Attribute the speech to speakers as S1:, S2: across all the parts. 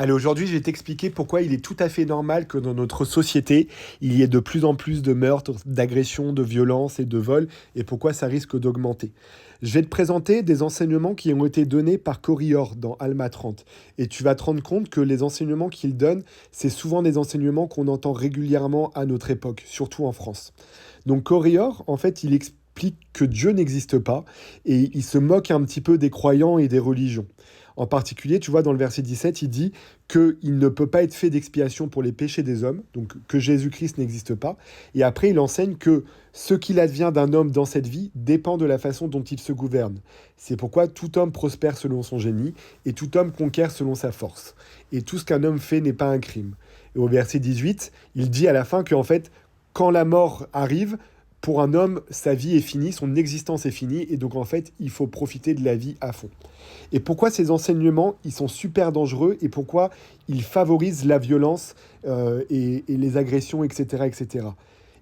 S1: Allez, aujourd'hui, je vais t'expliquer pourquoi il est tout à fait normal que dans notre société, il y ait de plus en plus de meurtres, d'agressions, de violences et de vols, et pourquoi ça risque d'augmenter. Je vais te présenter des enseignements qui ont été donnés par Corior dans Alma 30. Et tu vas te rendre compte que les enseignements qu'il donne, c'est souvent des enseignements qu'on entend régulièrement à notre époque, surtout en France. Donc Corior, en fait, il explique que Dieu n'existe pas, et il se moque un petit peu des croyants et des religions. En particulier, tu vois, dans le verset 17, il dit qu'il ne peut pas être fait d'expiation pour les péchés des hommes, donc que Jésus-Christ n'existe pas. Et après, il enseigne que ce qu'il advient d'un homme dans cette vie dépend de la façon dont il se gouverne. C'est pourquoi tout homme prospère selon son génie, et tout homme conquiert selon sa force. Et tout ce qu'un homme fait n'est pas un crime. Et au verset 18, il dit à la fin qu'en fait, quand la mort arrive, pour un homme, sa vie est finie, son existence est finie, et donc en fait, il faut profiter de la vie à fond. Et pourquoi ces enseignements, ils sont super dangereux, et pourquoi ils favorisent la violence et les agressions, etc., etc.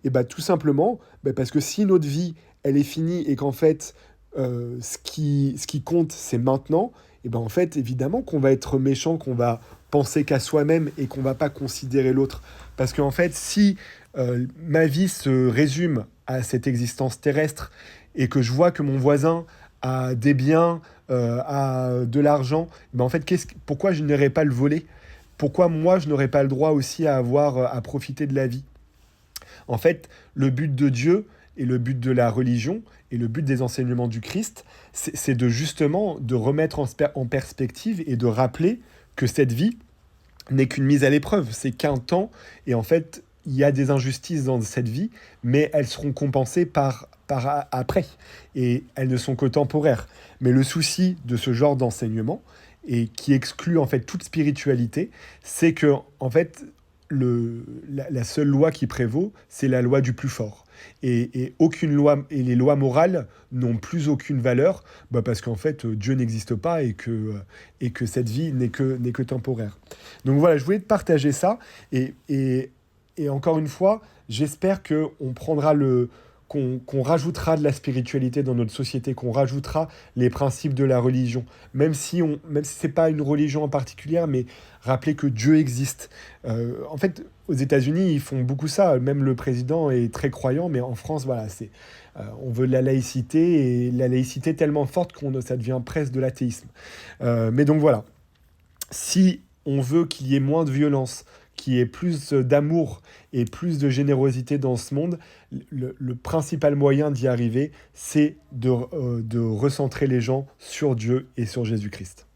S1: Et bah tout simplement, parce que si notre vie, elle est finie, et qu'en fait, ce qui compte, c'est maintenant, et ben en fait, évidemment qu'on va être méchant, qu'on va penser qu'à soi-même, et qu'on va pas considérer l'autre. Parce qu'en fait, si ma vie se résume à cette existence terrestre et que je vois que mon voisin a des biens, a de l'argent, ben en fait, pourquoi je n'irais pas le voler? Pourquoi moi, je n'aurais pas le droit aussi à avoir, à profiter de la vie? En fait, le but de Dieu et le but de la religion et le but des enseignements du Christ, c'est de justement de remettre en perspective et de rappeler que cette vie n'est qu'une mise à l'épreuve, c'est qu'un temps, et en fait, il y a des injustices dans cette vie, mais elles seront compensées par après, et elles ne sont que temporaires. Mais le souci de ce genre d'enseignement, et qui exclut en fait toute spiritualité, c'est que en fait, la seule loi qui prévaut, c'est la loi du plus fort. Et aucune loi, et les lois morales n'ont plus aucune valeur, parce qu'en fait, Dieu n'existe pas et que cette vie n'est que temporaire. Donc voilà, je voulais te partager ça. Et encore une fois, j'espère qu'on prendra qu'on rajoutera de la spiritualité dans notre société, qu'on rajoutera les principes de la religion, même si c'est pas une religion en particulier, mais rappeler que Dieu existe. En fait, aux États-Unis, ils font beaucoup ça. Même le président est très croyant, mais en France, voilà, on veut de la laïcité, et la laïcité est tellement forte ça devient presque de l'athéisme. Mais donc voilà, si on veut qu'il y ait moins de violence, qu'il y ait plus d'amour et plus de générosité dans ce monde, le principal moyen d'y arriver, c'est de recentrer les gens sur Dieu et sur Jésus-Christ.